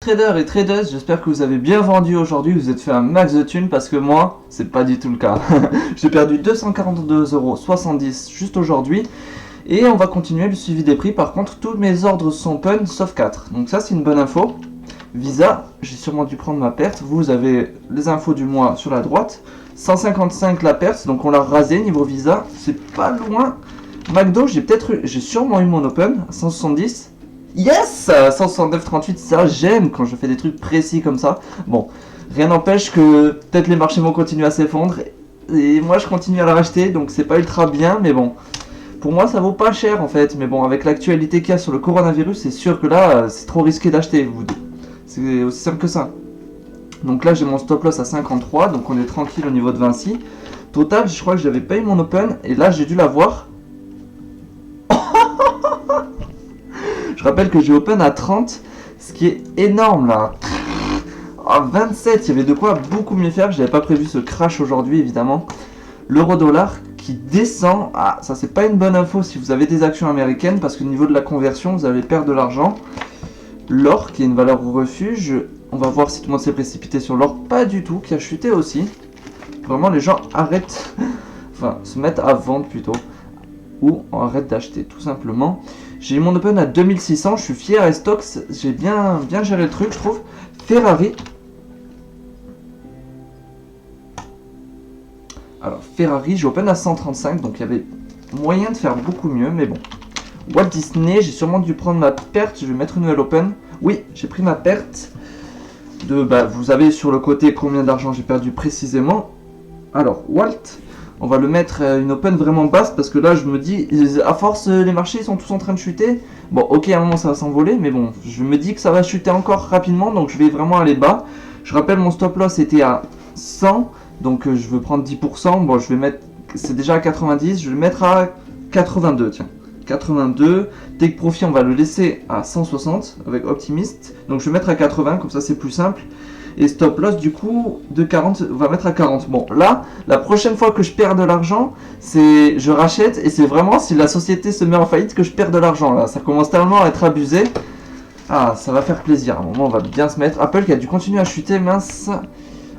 traders et traders, j'espère que vous avez bien vendu aujourd'hui, vous êtes fait un max de thunes parce que moi, c'est pas du tout le cas. J'ai perdu 242,70 € juste aujourd'hui. Et on va continuer le suivi des prix. Par contre, tous mes ordres sont open sauf 4. Donc ça, c'est une bonne info. Visa, j'ai sûrement dû prendre ma perte. Vous avez les infos du mois sur la droite. 155 la perte, donc on l'a rasé niveau Visa. C'est pas loin. McDo, j'ai sûrement eu mon open. 170. Yes, 169,38, ça j'aime quand je fais des trucs précis comme ça. Bon, rien n'empêche que peut-être les marchés vont continuer à s'effondrer. Et moi je continue à la racheter, donc c'est pas ultra bien, mais bon. Pour moi ça vaut pas cher en fait, mais bon, avec l'actualité qu'il y a sur le coronavirus, c'est sûr que là c'est trop risqué d'acheter. C'est aussi simple que ça. Donc là j'ai mon stop loss à 53, donc on est tranquille au niveau de Vinci. Total, je crois que j'avais pas eu mon open, et là j'ai dû l'avoir. Je rappelle que j'ai open à 30, ce qui est énorme là. À 27, il y avait de quoi beaucoup mieux faire. Je n'avais pas prévu ce crash aujourd'hui évidemment. L'euro-dollar qui descend. Ah, ça c'est pas une bonne info si vous avez des actions américaines parce que au niveau de la conversion, vous allez perdre de l'argent. L'or qui est une valeur au refuge. On va voir si tout le monde s'est précipité sur l'or. Pas du tout, qui a chuté aussi. Vraiment les gens arrêtent, enfin se mettent à vendre plutôt. Ou on arrête d'acheter tout simplement. J'ai eu mon open à 2600, je suis fier. Et stocks, j'ai bien géré le truc je trouve. Ferrari. Alors Ferrari, j'ai open à 135, donc il y avait moyen de faire beaucoup mieux, mais bon. Walt Disney, j'ai sûrement dû prendre ma perte, je vais mettre une nouvelle open. Oui, j'ai pris ma perte. Vous avez sur le côté combien d'argent j'ai perdu précisément. Alors Walt, on va le mettre une open vraiment basse parce que là je me dis, à force les marchés sont tous en train de chuter. Bon ok, à un moment ça va s'envoler, mais bon, je me dis que ça va chuter encore rapidement, donc je vais vraiment aller bas. Je rappelle mon stop loss était à 100, donc je veux prendre 10%. Bon, je vais mettre, c'est déjà à 90, je vais le mettre à 82, tiens. 82, take profit on va le laisser à 160 avec optimiste, donc je vais mettre à 80, comme ça c'est plus simple. Et stop loss du coup de 40, on va mettre à 40. Bon là, la prochaine fois que je perds de l'argent, c'est je rachète et c'est vraiment si la société se met en faillite que je perds de l'argent là. Ça commence tellement à être abusé. Ah, ça va faire plaisir. À un moment on va bien se mettre. Apple qui a dû continuer à chuter, mince.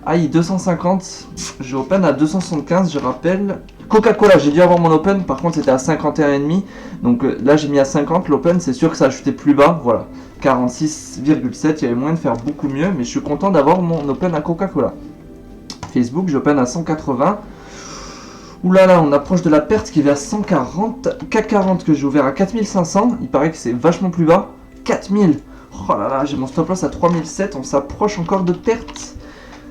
Aïe, 250. J'ai open à 275, je rappelle. Coca-Cola, j'ai dû avoir mon open, par contre c'était à 51,5. Donc là j'ai mis à 50 l'open, c'est sûr que ça a chuté plus bas, voilà. 46,7, il y avait moyen de faire beaucoup mieux, mais je suis content d'avoir mon open à Coca-Cola. Facebook, j'open à 180. Ouh là là, on approche de la perte qui est vers 140. CAC 40 que j'ai ouvert à 4500, il paraît que c'est vachement plus bas. 4000, oh là là, j'ai mon stop loss à 3007, on s'approche encore de perte.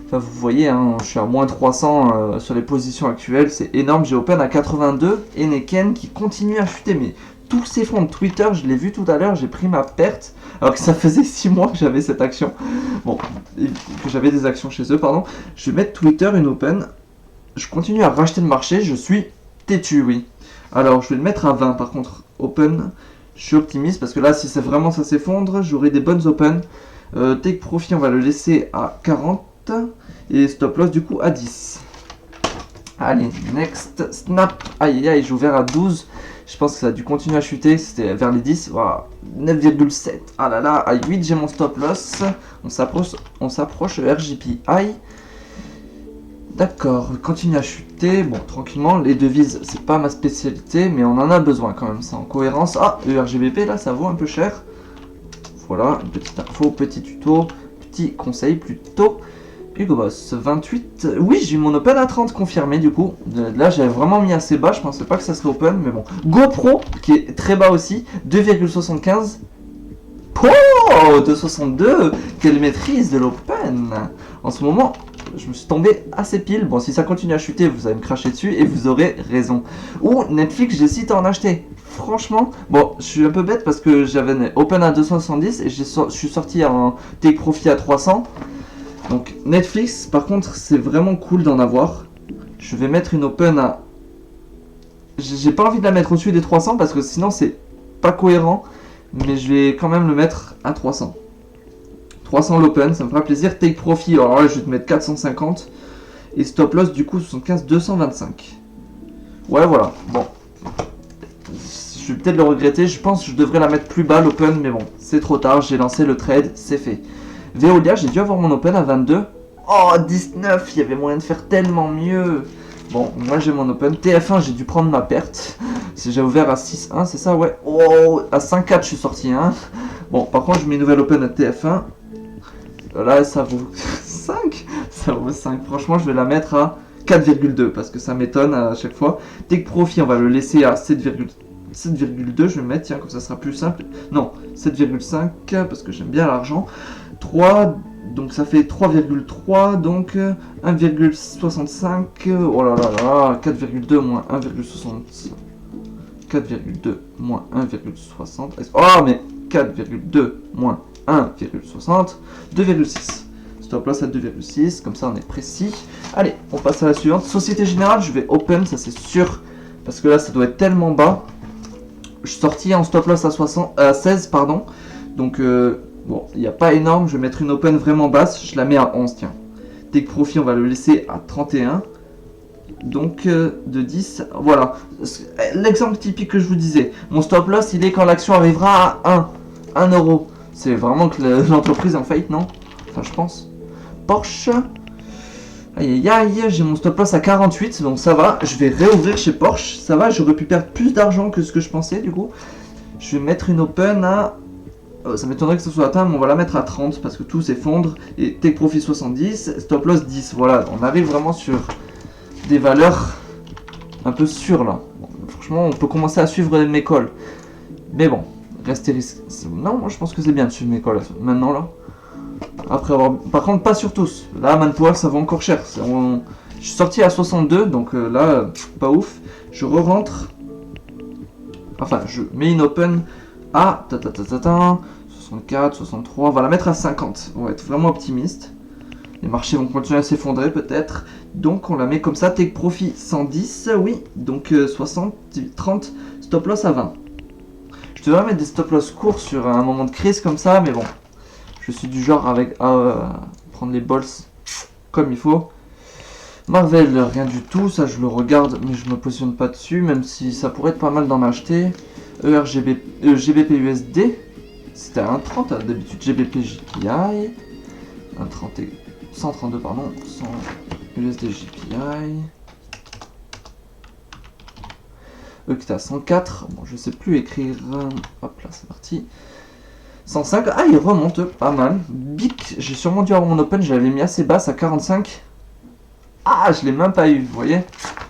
Enfin, vous voyez, hein, je suis à moins 300 sur les positions actuelles, c'est énorme. J'ai open à 82 et Neken qui continue à chuter, mais tous ces fonds de Twitter, je l'ai vu tout à l'heure, j'ai pris ma perte, alors que ça faisait 6 mois que j'avais cette action. Bon, que j'avais des actions chez eux, pardon. Je vais mettre Twitter une open. Je continue à racheter le marché, je suis têtu, oui. Alors, je vais le mettre à 20, par contre, open. Je suis optimiste parce que là, si c'est vraiment ça s'effondre, j'aurai des bonnes open. Take profit, on va le laisser à 40. Et stop loss du coup à 10. Allez, next, snap. Aïe aïe, j'ai ouvert à 12. Je pense que ça a dû continuer à chuter. C'était vers les 10. Voilà. 9,7. Ah là là, à 8, j'ai mon stop loss. On s'approche RJPI. D'accord, continue à chuter. Bon, tranquillement. Les devises, c'est pas ma spécialité, mais on en a besoin quand même. C'est en cohérence. Ah, le RGBP là, ça vaut un peu cher. Voilà, une petite info, petit tuto, petit conseil plutôt. Hugo Boss, 28. Oui, j'ai eu mon open à 30 confirmé du coup. Là, j'avais vraiment mis assez bas. Je pensais pas que ça serait open, mais bon. GoPro, qui est très bas aussi. 2,75. Oh, 2,62. Quelle maîtrise de l'open. En ce moment, je me suis tombé assez pile. Bon, si ça continue à chuter, vous allez me cracher dessus et vous aurez raison. Ou Netflix, j'hésite à en acheter. Franchement, bon, je suis un peu bête parce que j'avais open à 270 et je suis sorti en take profit à 300. Donc Netflix, par contre, c'est vraiment cool d'en avoir. Je vais mettre une open à... J'ai pas envie de la mettre au-dessus des 300 parce que sinon c'est pas cohérent. Mais je vais quand même le mettre à 300. 300 l'open, ça me fera plaisir. Take profit, alors là je vais te mettre 450. Et stop loss du coup 75, 225. Ouais voilà, bon. Je vais peut-être le regretter, je pense que je devrais la mettre plus bas l'open. Mais bon, c'est trop tard, j'ai lancé le trade, c'est fait. Veolia, j'ai dû avoir mon open à 22. Oh, 19, il y avait moyen de faire tellement mieux. Bon, moi j'ai mon open. TF1, j'ai dû prendre ma perte. J'ai ouvert à 6-1, c'est ça, ouais. Oh, à 5-4, je suis sorti, hein. Bon, par contre, je mets une nouvelle open à TF1. Là, ça vaut 5. Ça vaut 5. Franchement, je vais la mettre à 4,2 parce que ça m'étonne à chaque fois. Take Profit, on va le laisser à 7,2. Je vais mettre, tiens, comme ça sera plus simple. Non, 7,5 parce que j'aime bien l'argent. 3, donc ça fait 3,3, donc 1,65. Oh là là là, 4,2 moins 1,60. 4,2 moins 1,60. Oh, mais 4,2 moins 1,60. 2,6. Stop loss à 2,6. Comme ça, on est précis. Allez, on passe à la suivante. Société Générale, je vais open, ça c'est sûr. Parce que là, ça doit être tellement bas. Je suis sorti en stop loss à 16, pardon. Donc, bon, il n'y a pas énorme. Je vais mettre une open vraiment basse. Je la mets à 11, tiens. Take Profit, on va le laisser à 31. Donc, de 10. Voilà. L'exemple typique que je vous disais. Mon stop loss, il est quand l'action arrivera à 1 euro. C'est vraiment que l'entreprise est en faillite, non? Enfin, je pense. Porsche. Aïe aïe aïe, j'ai mon stop loss à 48, donc ça va. Je vais réouvrir chez Porsche. Ça va, j'aurais pu perdre plus d'argent que ce que je pensais, du coup. Je vais mettre une open à... ça m'étonnerait que ce soit atteint, mais on va la mettre à 30 parce que tout s'effondre. Et take profit 70, stop loss 10. Voilà, on arrive vraiment sur des valeurs un peu sûres là. Bon, franchement, on peut commencer à suivre mes calls. Mais bon, rester risqué. Non, moi je pense que c'est bien de suivre mes calls maintenant là. Après avoir... Par contre, pas sur tous. Là, Manpower, ça vaut encore cher. Je suis sorti à 62, donc là, pas ouf. Je re-rentre. Enfin, je mets une open à 64, 63. On va la mettre à 50. On va être vraiment optimiste. Les marchés vont continuer à s'effondrer peut-être. Donc, on la met comme ça. Take profit 110, oui. Donc, 60, 30. Stop loss à 20. Je devrais mettre des stop loss courts sur un moment de crise comme ça, mais bon. Je suis du genre avec prendre les balls comme il faut. Marvel, rien du tout. Ça, je le regarde, mais je me positionne pas dessus, même si ça pourrait être pas mal d'en acheter. GBP USD. C'était à 1,30 d'habitude. GBP JPI. 1,30 et 132, pardon. 100 USD JPI. Qui était à 104. Bon, je sais plus écrire. Hop là, c'est parti. 105, ah il remonte pas mal. BIC, j'ai sûrement dû avoir mon open, je l'avais mis assez basse à 45. Ah, je l'ai même pas eu, vous voyez.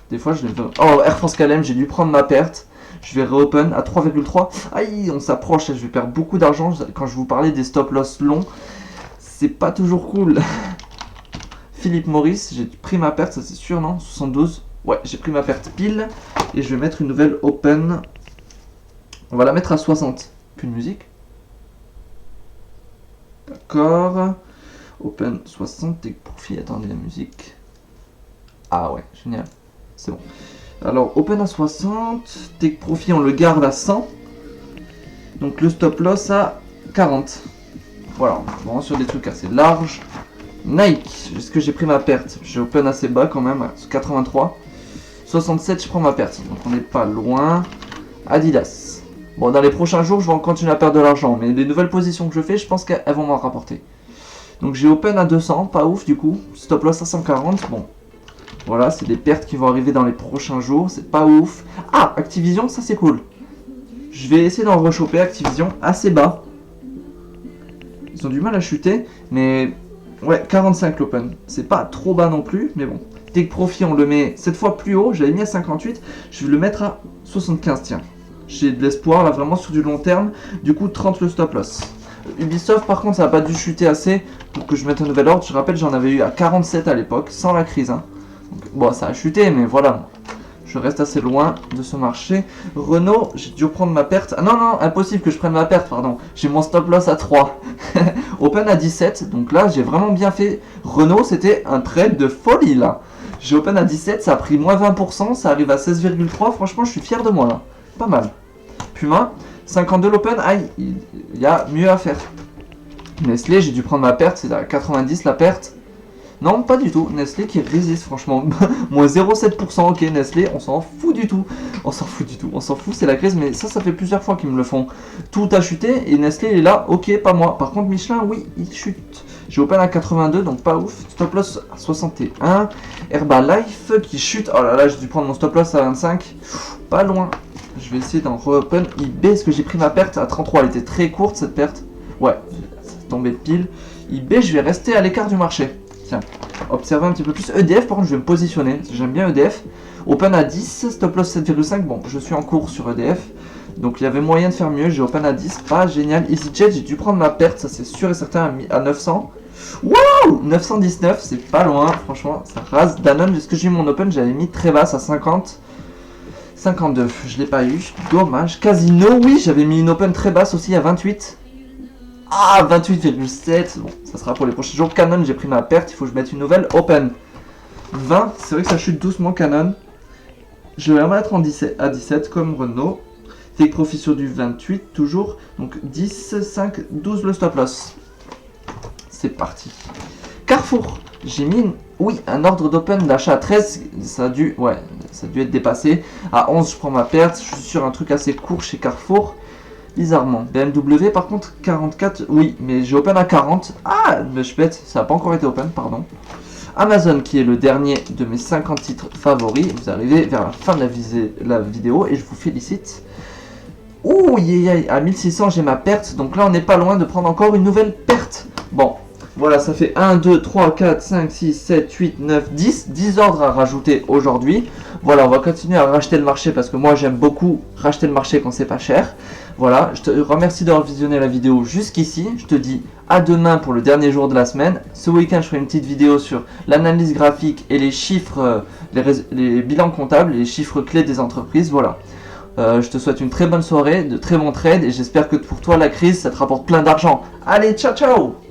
Des fois je l'ai... Oh, Air France KLM, j'ai dû prendre ma perte. Je vais re-open à 3,3. Aïe, on s'approche, je vais perdre beaucoup d'argent. Quand je vous parlais des stop loss longs, c'est pas toujours cool. Philippe Maurice, j'ai pris ma perte, ça c'est sûr, non? 72. Ouais, j'ai pris ma perte pile. Et je vais mettre une nouvelle open. On va la mettre à 60. Plus de musique. D'accord. Open 60, take profit. Attendez la musique. Ah ouais, génial. C'est bon. Alors, open à 60, take profit, on le garde à 100. Donc le stop loss à 40. Voilà, on va sur des trucs assez larges. Nike, est-ce que j'ai pris ma perte? J'ai open assez bas quand même, 83. 67, je prends ma perte. Donc on n'est pas loin. Adidas. Bon, dans les prochains jours, je vais continuer à perdre de l'argent. Mais les nouvelles positions que je fais, je pense qu'elles vont m'en rapporter. Donc j'ai open à 200, pas ouf du coup. Stop loss à 140, bon. Voilà, c'est des pertes qui vont arriver dans les prochains jours. C'est pas ouf. Ah, Activision, ça c'est cool. Je vais essayer d'en rechoper Activision assez bas. Ils ont du mal à chuter. Mais ouais, 45 l'open. C'est pas trop bas non plus, mais bon. Take profit, on le met cette fois plus haut. Je l'avais mis à 58. Je vais le mettre à 75, tiens. J'ai de l'espoir là vraiment sur du long terme. Du coup 30 le stop loss. Ubisoft par contre ça n'a pas dû chuter assez pour que je mette un nouvel ordre. Je rappelle j'en avais eu à 47 à l'époque sans la crise. Hein. Donc, bon ça a chuté mais voilà. Je reste assez loin de ce marché. Renault, j'ai dû prendre ma perte. Ah non non, impossible que je prenne ma perte, pardon. J'ai mon stop loss à 3. Open à 17. Donc là j'ai vraiment bien fait. Renault c'était un trade de folie là. J'ai open à 17, ça a pris moins 20%, ça arrive à 16,3. Franchement je suis fier de moi là. Pas mal. Puma, 52 l'open, aïe, il y a mieux à faire. Nestlé, j'ai dû prendre ma perte, c'est à 90 la perte. Non, pas du tout. Nestlé qui résiste, franchement. Moins 0,7%. Ok, Nestlé, on s'en fout du tout. On s'en fout du tout. On s'en fout, c'est la crise. Mais ça fait plusieurs fois qu'ils me le font. Tout a chuté et Nestlé il est là. Ok, pas moi. Par contre, Michelin, oui, il chute. J'ai open à 82, donc pas ouf. Stop loss à 61. Herbalife qui chute. Oh là là, j'ai dû prendre mon stop loss à 25. Pas loin. Je vais essayer d'en re-open. eBay, est-ce que j'ai pris ma perte à 33? Elle était très courte cette perte. Ouais, c'est tombé pile. eBay, je vais rester à l'écart du marché. Tiens, observer un petit peu plus. EDF, par contre, je vais me positionner. J'aime bien EDF. Open à 10, stop loss 7,5. Bon, je suis en cours sur EDF. Donc il y avait moyen de faire mieux. J'ai open à 10. Pas génial. EasyJet, j'ai dû prendre ma perte. Ça, c'est sûr et certain à 900. Waouh, 919, c'est pas loin. Franchement, ça rase. Danone, est-ce que j'ai eu mon open? J'avais mis très basse à 50. 52, je l'ai pas eu. Dommage. Casino, oui, j'avais mis une open très basse aussi à 28. Ah, 28,7. Bon, ça sera pour les prochains jours. Canon, j'ai pris ma perte. Il faut que je mette une nouvelle open. 20, c'est vrai que ça chute doucement, Canon. Je vais la mettre en 17, à 17 comme Renault. Take profit sur du 28, toujours. Donc 10, 5, 12 le stop loss. C'est parti. Carrefour, j'ai mis un ordre d'open d'achat à 13. Ça a dû être dépassé. À 11, je prends ma perte. Je suis sur un truc assez court chez Carrefour. Bizarrement. BMW par contre 44, oui, mais j'ai open à 40. Ah, mais je pète, ça n'a pas encore été open, pardon. Amazon qui est le dernier de mes 50 titres favoris. Vous arrivez vers la fin de la vidéo et je vous félicite. Ouh, à 1600 j'ai ma perte, donc là on n'est pas loin de prendre encore une nouvelle perte. Bon, voilà, ça fait 1, 2, 3, 4, 5, 6, 7, 8, 9, 10. 10 ordres à rajouter aujourd'hui. Voilà, on va continuer à racheter le marché parce que moi j'aime beaucoup racheter le marché quand c'est pas cher. Voilà, je te remercie d'avoir visionné la vidéo jusqu'ici. Je te dis à demain pour le dernier jour de la semaine. Ce week-end, je ferai une petite vidéo sur l'analyse graphique et les chiffres, les bilans comptables, les chiffres clés des entreprises. Voilà. Je te souhaite une très bonne soirée, de très bons trades et j'espère que pour toi la crise, ça te rapporte plein d'argent. Allez, ciao ciao!